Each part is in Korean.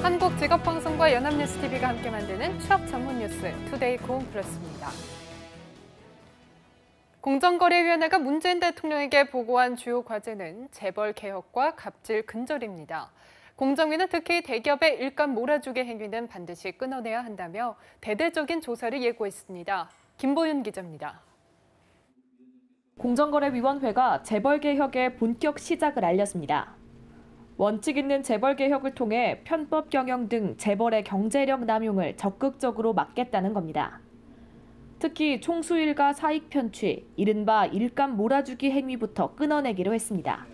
한국직업방송과 연합뉴스TV가 함께 만드는 취업 전문 뉴스 투데이 고온 플러스입니다. 공정거래위원회가 문재인 대통령에게 보고한 주요 과제는 재벌 개혁과 갑질 근절입니다. 공정위는 특히 대기업의 일감 몰아주기 행위는 반드시 끊어내야 한다며 대대적인 조사를 예고했습니다. 김보윤 기자입니다. 공정거래위원회가 재벌 개혁의 본격 시작을 알렸습니다. 원칙 있는 재벌 개혁을 통해 편법 경영 등 재벌의 경제력 남용을 적극적으로 막겠다는 겁니다. 특히 총수 일가 사익 편취, 이른바 일감 몰아주기 행위부터 끊어내기로 했습니다.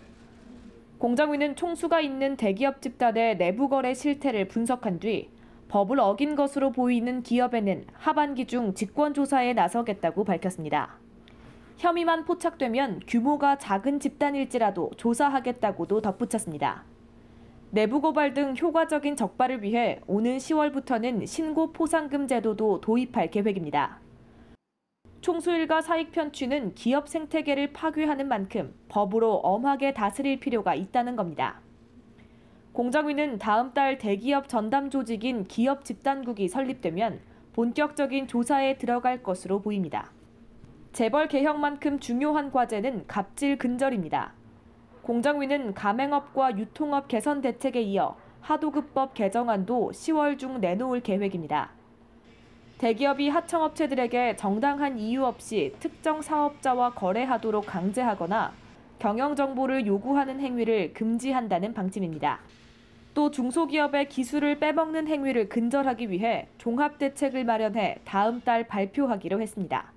공정위는 총수가 있는 대기업 집단의 내부 거래 실태를 분석한 뒤 법을 어긴 것으로 보이는 기업에는 하반기 중 직권조사에 나서겠다고 밝혔습니다. 혐의만 포착되면 규모가 작은 집단일지라도 조사하겠다고도 덧붙였습니다. 내부 고발 등 효과적인 적발을 위해 오는 10월부터는 신고 포상금 제도도 도입할 계획입니다. 총수 일가 사익 편취는 기업 생태계를 파괴하는 만큼 법으로 엄하게 다스릴 필요가 있다는 겁니다. 공정위는 다음 달 대기업 전담 조직인 기업 집단국이 설립되면 본격적인 조사에 들어갈 것으로 보입니다. 재벌 개혁만큼 중요한 과제는 갑질 근절입니다. 공정위는 가맹업과 유통업 개선 대책에 이어 하도급법 개정안도 10월 중 내놓을 계획입니다. 대기업이 하청업체들에게 정당한 이유 없이 특정 사업자와 거래하도록 강제하거나 경영 정보를 요구하는 행위를 금지한다는 방침입니다. 또 중소기업의 기술을 빼먹는 행위를 근절하기 위해 종합대책을 마련해 다음 달 발표하기로 했습니다.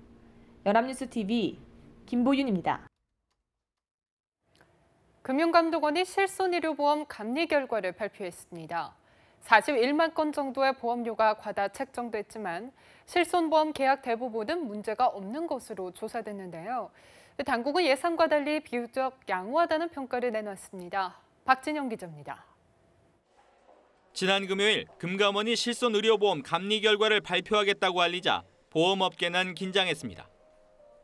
연합뉴스TV 김보윤입니다. 금융감독원이 실손의료보험 감리 결과를 발표했습니다. 41만 건 정도의 보험료가 과다 책정됐지만 실손보험 계약 대부분은 문제가 없는 것으로 조사됐는데요. 당국은 예상과 달리 비교적 양호하다는 평가를 내놨습니다. 박진영 기자입니다. 지난 금요일 금감원이 실손의료보험 감리 결과를 발표하겠다고 알리자 보험업계는 긴장했습니다.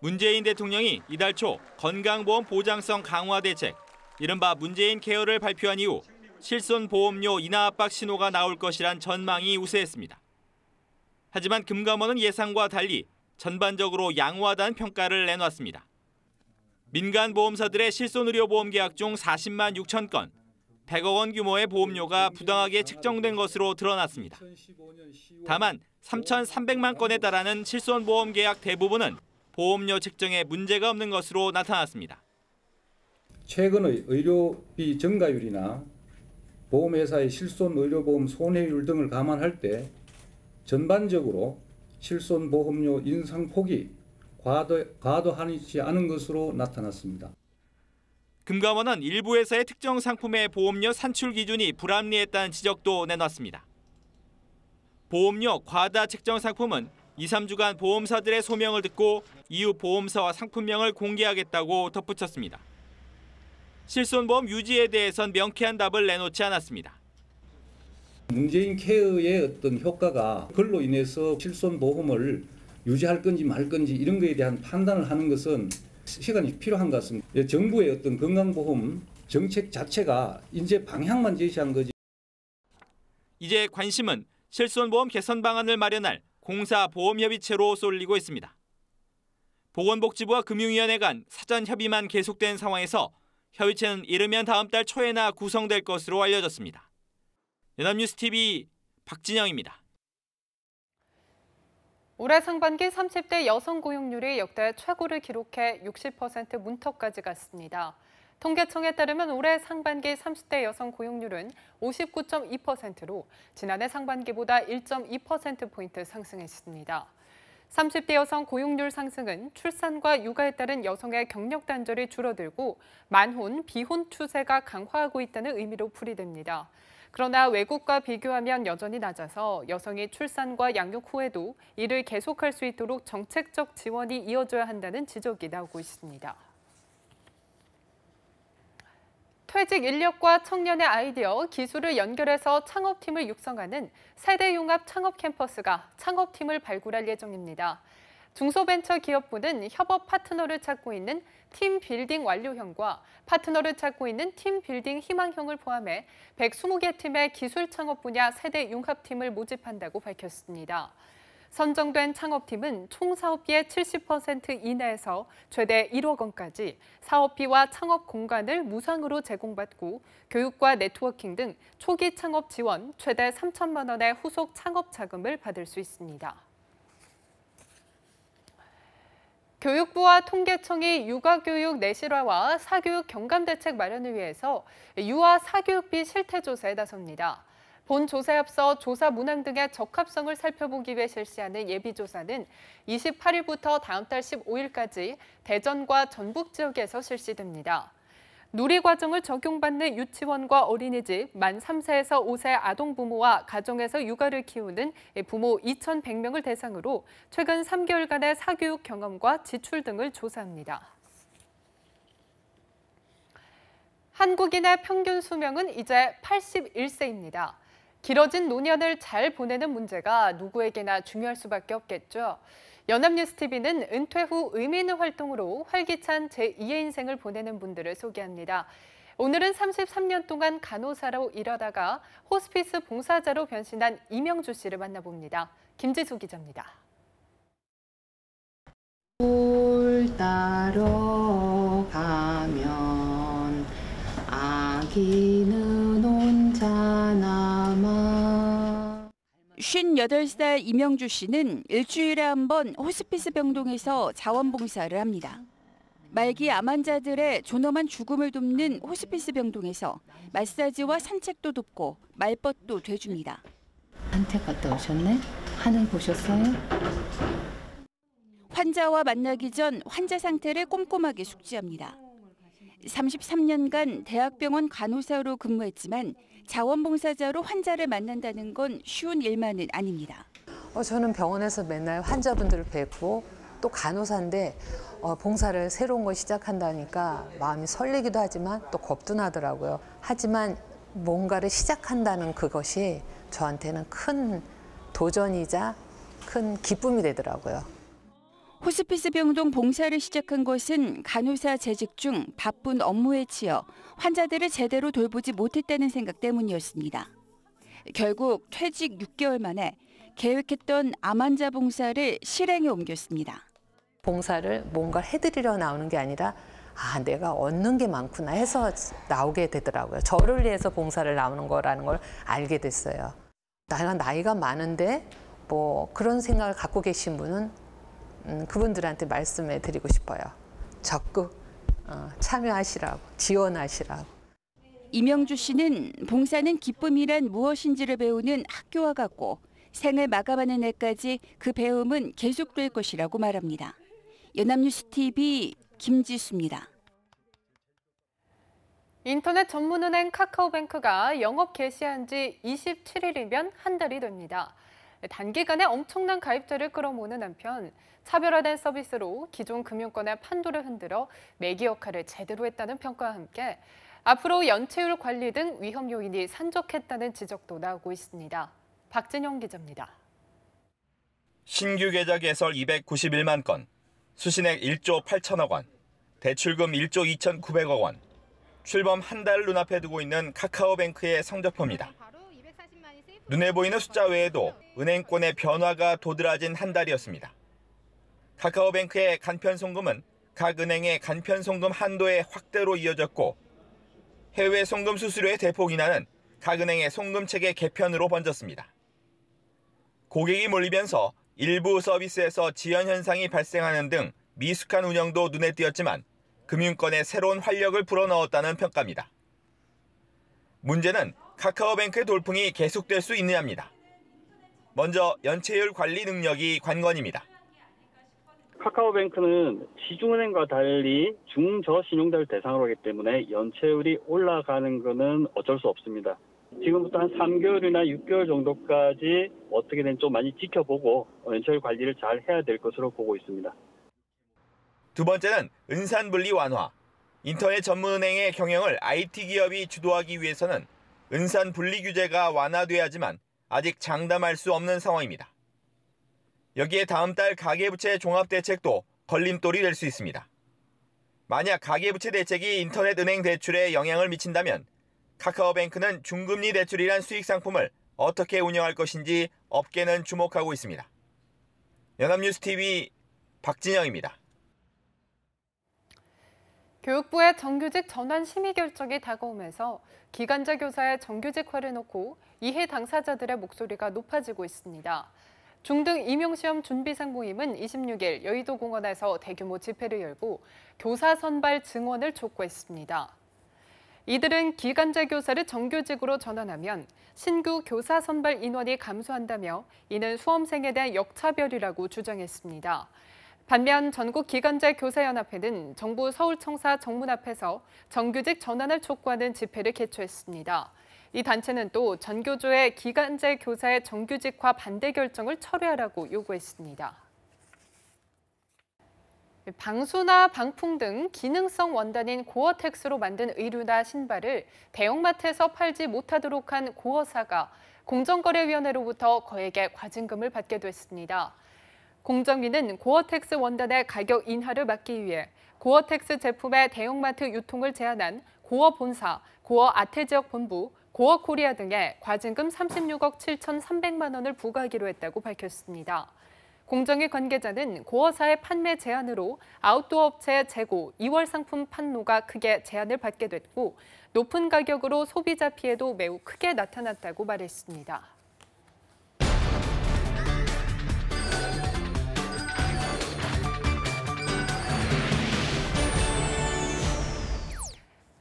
문재인 대통령이 이달 초 건강보험 보장성 강화 대책, 이른바 문재인 케어를 발표한 이후 실손보험료 인하 압박 신호가 나올 것이란 전망이 우세했습니다. 하지만 금감원은 예상과 달리 전반적으로 양호하다는 평가를 내놨습니다. 민간 보험사들의 실손의료보험 계약 중 40만 6천 건, 100억 원 규모의 보험료가 부당하게 책정된 것으로 드러났습니다. 다만 3,300만 건에 달하는 실손보험 계약 대부분은 보험료 책정에 문제가 없는 것으로 나타났습니다. 최근의 의료비 증가율이나 보험회사의 실손의료보험 손해율 등을 감안할 때 전반적으로 실손보험료 인상폭이 과도하지 않은 것으로 나타났습니다. 금감원은 일부 회사의 특정 상품의 보험료 산출 기준이 불합리했다는 지적도 내놨습니다. 보험료 과다 책정 상품은 2, 3주간 보험사들의 소명을 듣고 이후 보험사와 상품명을 공개하겠다고 덧붙였습니다. 실손보험 유지에 대해선 명쾌한 답을 내놓지 않았습니다. 문재인 케어의 어떤 효과가 그걸로 인해서 실손보험을 유지할 건지 말 건지 이런 거에 대한 판단을 하는 것은 시간이 필요한 것 같습니다. 정부의 어떤 건강보험 정책 자체가 이제 방향만 제시한 거지. 이제 관심은 실손보험 개선 방안을 마련할 공사보험협의체로 쏠리고 있습니다. 보건복지부와 금융위원회 간 사전 협의만 계속된 상황에서 협의체는 이르면 다음 달 초에나 구성될 것으로 알려졌습니다. 연합뉴스TV 박진영입니다. 올해 상반기 30대 여성 고용률이 역대 최고를 기록해 60% 문턱까지 갔습니다. 통계청에 따르면 올해 상반기 30대 여성 고용률은 59.2%로 지난해 상반기보다 1.2%포인트 상승했습니다. 30대 여성 고용률 상승은 출산과 육아에 따른 여성의 경력 단절이 줄어들고 만혼, 비혼 추세가 강화하고 있다는 의미로 풀이됩니다. 그러나 외국과 비교하면 여전히 낮아서 여성이 출산과 양육 후에도 일을 계속할 수 있도록 정책적 지원이 이어져야 한다는 지적이 나오고 있습니다. 퇴직 인력과 청년의 아이디어, 기술을 연결해서 창업팀을 육성하는 세대융합 창업 캠퍼스가 창업팀을 발굴할 예정입니다. 중소벤처기업부는 협업 파트너를 찾고 있는 팀 빌딩 완료형과 파트너를 찾고 있는 팀 빌딩 희망형을 포함해 120개 팀의 기술 창업 분야 세대 융합팀을 모집한다고 밝혔습니다. 선정된 창업팀은 총 사업비의 70% 이내에서 최대 1억 원까지 사업비와 창업 공간을 무상으로 제공받고 교육과 네트워킹 등 초기 창업 지원 최대 3천만 원의 후속 창업 자금을 받을 수 있습니다. 교육부와 통계청이 육아교육 내실화와 사교육 경감 대책 마련을 위해서 유아 사교육비 실태조사에 나섭니다. 본 조사에 앞서 조사 문항 등의 적합성을 살펴보기 위해 실시하는 예비조사는 28일부터 다음 달 15일까지 대전과 전북 지역에서 실시됩니다. 누리과정을 적용받는 유치원과 어린이집, 만 3세에서 5세 아동부모와 가정에서 육아를 키우는 부모 2,100명을 대상으로 최근 3개월간의 사교육 경험과 지출 등을 조사합니다. 한국인의 평균 수명은 이제 81세입니다. 길어진 노년을 잘 보내는 문제가 누구에게나 중요할 수밖에 없겠죠. 연합뉴스TV는 은퇴 후 의미 있는 활동으로 활기찬 제2의 인생을 보내는 분들을 소개합니다. 오늘은 33년 동안 간호사로 일하다가 호스피스 봉사자로 변신한 이명주 씨를 만나봅니다. 김지수 기자입니다. 물 따러 가면 아기는 혼자 남아. 58살 이명주 씨는 일주일에 한 번 호스피스 병동에서 자원봉사를 합니다. 말기 암 환자들의 존엄한 죽음을 돕는 호스피스 병동에서 마사지와 산책도 돕고 말벗도 돼줍니다. 산책 갔다 오셨네? 하늘 보셨어요? 환자와 만나기 전 환자 상태를 꼼꼼하게 숙지합니다. 33년간 대학병원 간호사로 근무했지만 자원봉사자로 환자를 만난다는 건 쉬운 일만은 아닙니다. 저는 병원에서 맨날 환자분들을 뵙고 또 간호사인데 봉사를 새로운 걸 시작한다니까 마음이 설레기도 하지만 또 겁도 나더라고요. 하지만 뭔가를 시작한다는 그것이 저한테는 큰 도전이자 큰 기쁨이 되더라고요. 호스피스 병동 봉사를 시작한 것은 간호사 재직 중 바쁜 업무에 치여 환자들을 제대로 돌보지 못했다는 생각 때문이었습니다. 결국 퇴직 6개월 만에 계획했던 암 환자 봉사를 실행에 옮겼습니다. 봉사를 뭔가 해드리려 나오는 게 아니라 내가 얻는 게 많구나 해서 나오게 되더라고요. 저를 위해서 봉사를 나오는 거라는 걸 알게 됐어요. 나이가 많은데 뭐 그런 생각을 갖고 계신 분은 그분들한테 말씀해 드리고 싶어요. 적극 참여하시라고, 지원하시라고. 이명주 씨는 봉사는 기쁨이란 무엇인지를 배우는 학교와 같고 생을 마감하는 날까지 그 배움은 계속될 것이라고 말합니다. 연합뉴스TV 김지수입니다. 인터넷 전문은행 카카오뱅크가 영업 개시한 지 27일이면 한 달이 됩니다. 단기간에 엄청난 가입자를 끌어모으는 한편 차별화된 서비스로 기존 금융권의 판도를 흔들어 매기 역할을 제대로 했다는 평가와 함께 앞으로 연체율 관리 등 위험 요인이 산적했다는 지적도 나오고 있습니다. 박진영 기자입니다. 신규 계좌 개설 291만 건, 수신액 1조 8천억 원, 대출금 1조 2,900억 원, 출범 한 달을 눈앞에 두고 있는 카카오뱅크의 성적표입니다. 눈에 보이는 숫자 외에도 은행권의 변화가 도드라진 한 달이었습니다. 카카오뱅크의 간편송금은 각 은행의 간편송금 한도의 확대로 이어졌고 해외 송금 수수료의 대폭 인하는 각 은행의 송금체계 개편으로 번졌습니다. 고객이 몰리면서 일부 서비스에서 지연 현상이 발생하는 등 미숙한 운영도 눈에 띄었지만 금융권에 새로운 활력을 불어넣었다는 평가입니다. 문제는 카카오뱅크의 돌풍이 계속될 수 있느냐입니다. 먼저 연체율 관리 능력이 관건입니다. 카카오뱅크는 시중은행과 달리 중저신용자를 대상으로 하기 때문에 연체율이 올라가는 것은 어쩔 수 없습니다. 지금부터 한 3개월이나 6개월 정도까지 어떻게 되는지 좀 많이 지켜보고 연체율 관리를 잘 해야 될 것으로 보고 있습니다. 두 번째는 은산분리 완화. 인터넷 전문은행의 경영을 IT 기업이 주도하기 위해서는 은산 분리 규제가 완화돼야지만 아직 장담할 수 없는 상황입니다. 여기에 다음 달 가계부채 종합대책도 걸림돌이 될 수 있습니다. 만약 가계부채 대책이 인터넷 은행 대출에 영향을 미친다면 카카오뱅크는 중금리 대출이란 수익 상품을 어떻게 운영할 것인지 업계는 주목하고 있습니다. 연합뉴스TV 박진영입니다. 교육부의 정규직 전환 심의 결정이 다가오면서 기간제 교사의 정규직화를 놓고 이해 당사자들의 목소리가 높아지고 있습니다. 중등 임용시험 준비생 모임은 26일 여의도 공원에서 대규모 집회를 열고 교사 선발 증원을 촉구했습니다. 이들은 기간제 교사를 정규직으로 전환하면 신규 교사 선발 인원이 감소한다며 이는 수험생에 대한 역차별이라고 주장했습니다. 반면 전국기간제 교사연합회는 정부 서울청사 정문 앞에서 정규직 전환을 촉구하는 집회를 개최했습니다. 이 단체는 또 전교조의 기간제 교사의 정규직화 반대 결정을 철회하라고 요구했습니다. 방수나 방풍 등 기능성 원단인 고어텍스로 만든 의류나 신발을 대형마트에서 팔지 못하도록 한 고어사가 공정거래위원회로부터 거액의 과징금을 받게 됐습니다. 공정위는 고어텍스 원단의 가격 인하를 막기 위해 고어텍스 제품의 대형마트 유통을 제한한 고어본사, 고어아태지역본부, 고어코리아 등에 과징금 36억 7,300만 원을 부과하기로 했다고 밝혔습니다. 공정위 관계자는 고어사의 판매 제한으로 아웃도어 업체의 재고, 2월 상품 판로가 크게 제한을 받게 됐고 높은 가격으로 소비자 피해도 매우 크게 나타났다고 말했습니다.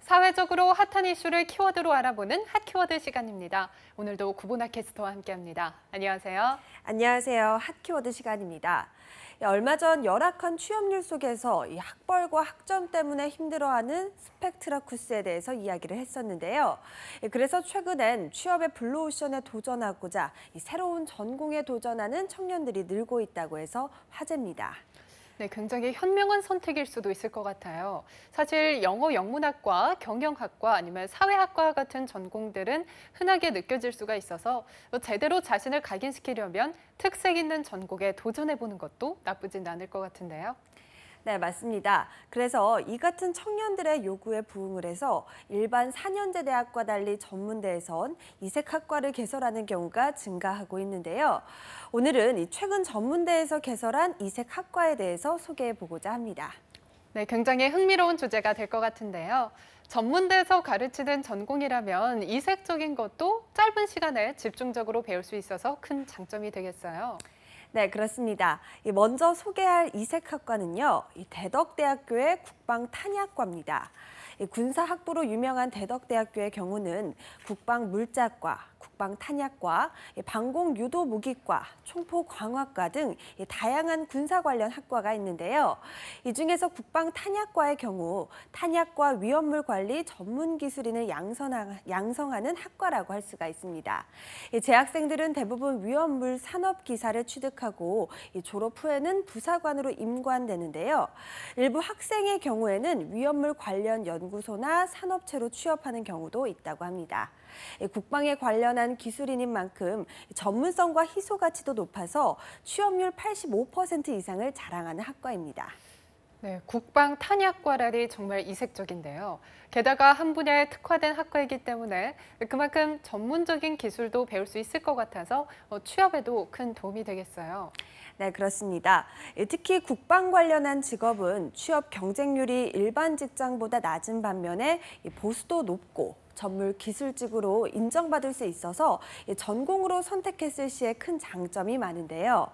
사회적으로 핫한 이슈를 키워드로 알아보는 핫키워드 시간입니다. 오늘도 구보나 캐스터와 함께합니다. 안녕하세요. 안녕하세요. 핫키워드 시간입니다. 얼마 전 열악한 취업률 속에서 이 학벌과 학점 때문에 힘들어하는 스펙트라쿠스에 대해서 이야기를 했었는데요. 그래서 최근엔 취업의 블루오션에 도전하고자 새로운 전공에 도전하는 청년들이 늘고 있다고 해서 화제입니다. 네, 굉장히 현명한 선택일 수도 있을 것 같아요. 사실 영어 영문학과, 경영학과 아니면 사회학과 같은 전공들은 흔하게 느껴질 수가 있어서 제대로 자신을 각인시키려면 특색 있는 전공에 도전해보는 것도 나쁘진 않을 것 같은데요. 네, 맞습니다. 그래서 이 같은 청년들의 요구에 부응을 해서 일반 4년제 대학과 달리 전문대에선 이색학과를 개설하는 경우가 증가하고 있는데요. 오늘은 이 최근 전문대에서 개설한 이색학과에 대해서 소개해보고자 합니다. 네, 굉장히 흥미로운 주제가 될 것 같은데요. 전문대에서 가르치는 전공이라면 이색적인 것도 짧은 시간에 집중적으로 배울 수 있어서 큰 장점이 되겠어요. 네, 그렇습니다. 먼저 소개할 이색학과는요, 대덕대학교의 국방탄약과입니다. 군사학부로 유명한 대덕대학교의 경우는 국방물자과, 국방탄약과, 방공유도무기과, 총포광학과 등 다양한 군사 관련 학과가 있는데요. 이 중에서 국방탄약과의 경우 탄약과 위험물 관리 전문 기술인을 양성하는 학과라고 할 수가 있습니다. 재학생들은 대부분 위험물 산업 기사를 취득하고 졸업 후에는 부사관으로 임관되는데요. 일부 학생의 경우에는 위험물 관련 연구소나 산업체로 취업하는 경우도 있다고 합니다. 국방에 관련한 기술인인 만큼 전문성과 희소 가치도 높아서 취업률 85% 이상을 자랑하는 학과입니다. 네, 국방 탄약과라니 정말 이색적인데요. 게다가 한 분야에 특화된 학과이기 때문에 그만큼 전문적인 기술도 배울 수 있을 것 같아서 취업에도 큰 도움이 되겠어요. 네, 그렇습니다. 특히 국방 관련한 직업은 취업 경쟁률이 일반 직장보다 낮은 반면에 보수도 높고 전문 기술직으로 인정받을 수 있어서 전공으로 선택했을 시에 큰 장점이 많은데요.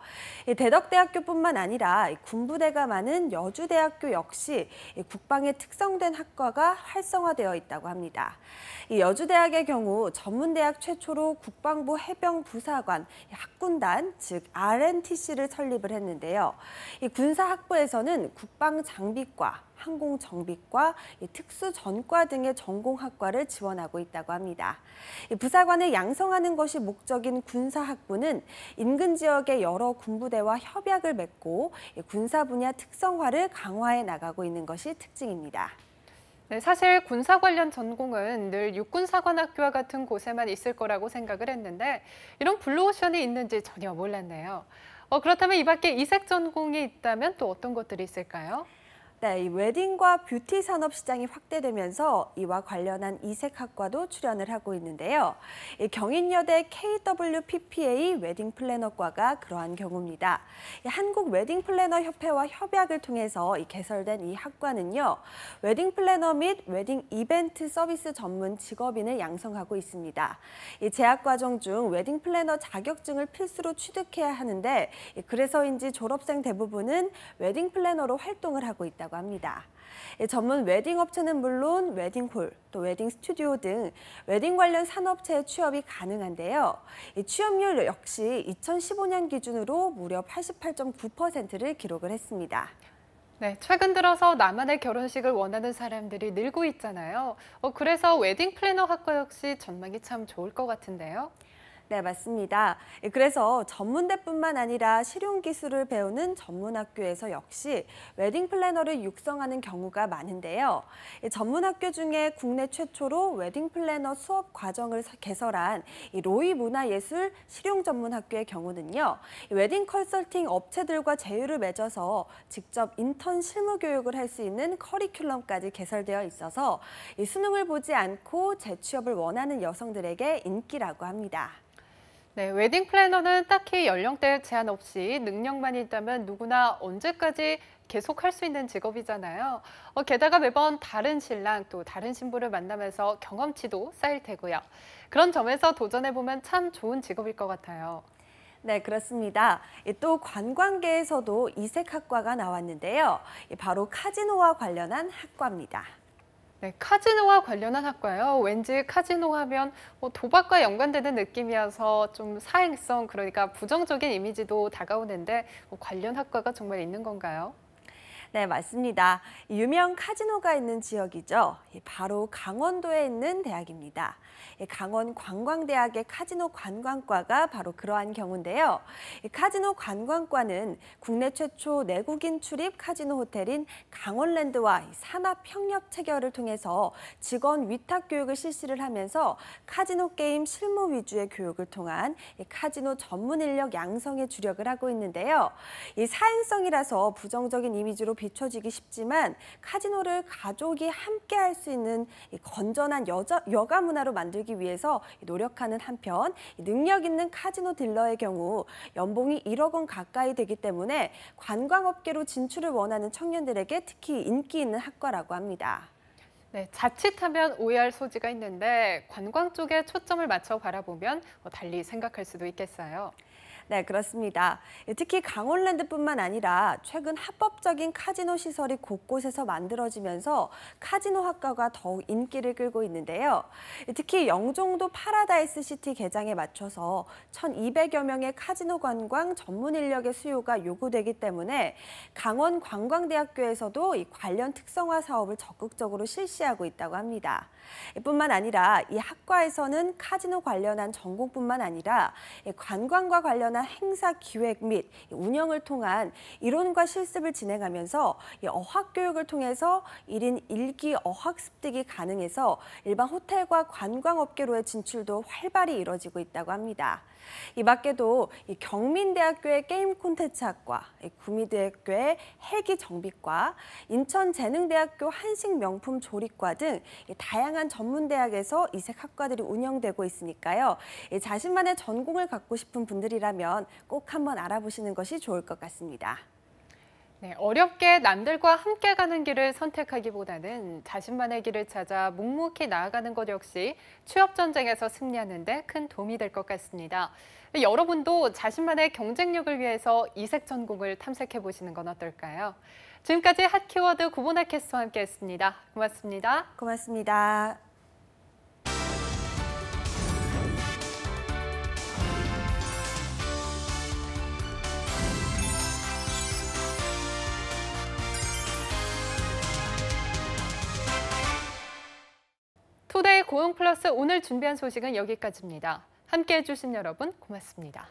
대덕대학교뿐만 아니라 군부대가 많은 여주대학교 역시 국방에 특성된 학과가 활성화되어 있다고 합니다. 여주대학의 경우 전문대학 최초로 국방부 해병부사관 학군단, 즉 RNTC를 설립을 했는데요. 군사학부에서는 국방장비과, 항공정비과, 특수전과 등의 전공학과를 지원하고 있다고 합니다. 부사관을 양성하는 것이 목적인 군사학부는 인근 지역의 여러 군부대와 협약을 맺고 군사 분야 특성화를 강화해 나가고 있는 것이 특징입니다. 네, 사실 군사 관련 전공은 늘 육군사관학교와 같은 곳에만 있을 거라고 생각을 했는데 이런 블루오션이 있는지 전혀 몰랐네요. 그렇다면 이 밖에 이색 전공이 있다면 또 어떤 것들이 있을까요? 네, 이 웨딩과 뷰티 산업 시장이 확대되면서 이와 관련한 이색학과도 출연을 하고 있는데요. 이 경인여대 KWPPA 웨딩 플래너과가 그러한 경우입니다. 이 한국 웨딩 플래너 협회와 협약을 통해서 개설된 이 학과는요, 웨딩 플래너 및 웨딩 이벤트 서비스 전문 직업인을 양성하고 있습니다. 이 재학 과정 중 웨딩 플래너 자격증을 필수로 취득해야 하는데, 그래서인지 졸업생 대부분은 웨딩 플래너로 활동을 하고 있다고 합니다. 전문 웨딩 업체는 물론 웨딩홀, 또 웨딩 스튜디오 등 웨딩 관련 산업체에 취업이 가능한데요. 취업률 역시 2015년 기준으로 무려 88.9%를 기록을 했습니다. 네, 최근 들어서 나만의 결혼식을 원하는 사람들이 늘고 있잖아요. 그래서 웨딩 플래너 학과 역시 전망이 참 좋을 것 같은데요. 네, 맞습니다. 그래서 전문대뿐만 아니라 실용기술을 배우는 전문학교에서 역시 웨딩 플래너를 육성하는 경우가 많은데요. 전문학교 중에 국내 최초로 웨딩 플래너 수업 과정을 개설한 로이 문화예술 실용전문학교의 경우는요. 웨딩 컨설팅 업체들과 제휴를 맺어서 직접 인턴 실무 교육을 할 수 있는 커리큘럼까지 개설되어 있어서 수능을 보지 않고 재취업을 원하는 여성들에게 인기라고 합니다. 네, 웨딩 플래너는 딱히 연령대 제한 없이 능력만 있다면 누구나 언제까지 계속 할 수 있는 직업이잖아요. 게다가 매번 다른 신랑 또 다른 신부를 만나면서 경험치도 쌓일 테고요. 그런 점에서 도전해보면 참 좋은 직업일 것 같아요. 네, 그렇습니다. 또 관광계에서도 이색학과가 나왔는데요. 바로 카지노와 관련한 학과입니다. 네, 카지노와 관련한 학과요. 왠지 카지노 하면 도박과 연관되는 느낌이어서 좀 사행성, 그러니까 부정적인 이미지도 다가오는데 관련 학과가 정말 있는 건가요? 네, 맞습니다. 유명 카지노가 있는 지역이죠. 바로 강원도에 있는 대학입니다. 강원 관광대학의 카지노 관광과가 바로 그러한 경우인데요. 카지노 관광과는 국내 최초 내국인 출입 카지노 호텔인 강원랜드와 산업 협력 체결을 통해서 직원 위탁 교육을 실시를 하면서 카지노 게임 실무 위주의 교육을 통한 카지노 전문 인력 양성에 주력을 하고 있는데요. 이 사행성이라서 부정적인 이미지로 비춰지기 쉽지만 카지노를 가족이 함께 할 수 있는 건전한 여가 문화로 만들기 위해서 노력하는 한편 능력 있는 카지노 딜러의 경우 연봉이 1억 원 가까이 되기 때문에 관광업계로 진출을 원하는 청년들에게 특히 인기 있는 학과라고 합니다. 네, 자칫하면 오해할 소지가 있는데 관광 쪽에 초점을 맞춰 바라보면 달리 생각할 수도 있겠어요. 네, 그렇습니다. 특히 강원랜드뿐만 아니라 최근 합법적인 카지노 시설이 곳곳에서 만들어지면서 카지노 학과가 더욱 인기를 끌고 있는데요. 특히 영종도 파라다이스 시티 개장에 맞춰서 1,200여 명의 카지노 관광 전문 인력의 수요가 요구되기 때문에 강원 관광대학교에서도 이 관련 특성화 사업을 적극적으로 실시하고 있다고 합니다. 뿐만 아니라 이 학과에서는 카지노 관련한 전공뿐만 아니라 관광과 관련한 행사 기획 및 운영을 통한 이론과 실습을 진행하면서 어학 교육을 통해서 1인 1기 어학 습득이 가능해서 일반 호텔과 관광업계로의 진출도 활발히 이뤄지고 있다고 합니다. 이 밖에도 경민대학교의 게임 콘텐츠학과, 구미대학교의 헬기 정비과, 인천재능대학교 한식명품 조리과 등 다양한 전문대학에서 이색 학과들이 운영되고 있으니까요. 자신만의 전공을 갖고 싶은 분들이라면 꼭 한번 알아보시는 것이 좋을 것 같습니다. 네, 어렵게 남들과 함께 가는 길을 선택하기보다는 자신만의 길을 찾아 묵묵히 나아가는 것 역시 취업 전쟁에서 승리하는 데 큰 도움이 될 것 같습니다. 여러분도 자신만의 경쟁력을 위해서 이색 전공을 탐색해 보시는 건 어떨까요? 지금까지 핫 키워드 구보나 캐스터와 함께했습니다. 고맙습니다. 고맙습니다. 투데이 고용 플러스 오늘 준비한 소식은 여기까지입니다. 함께해 주신 여러분 고맙습니다.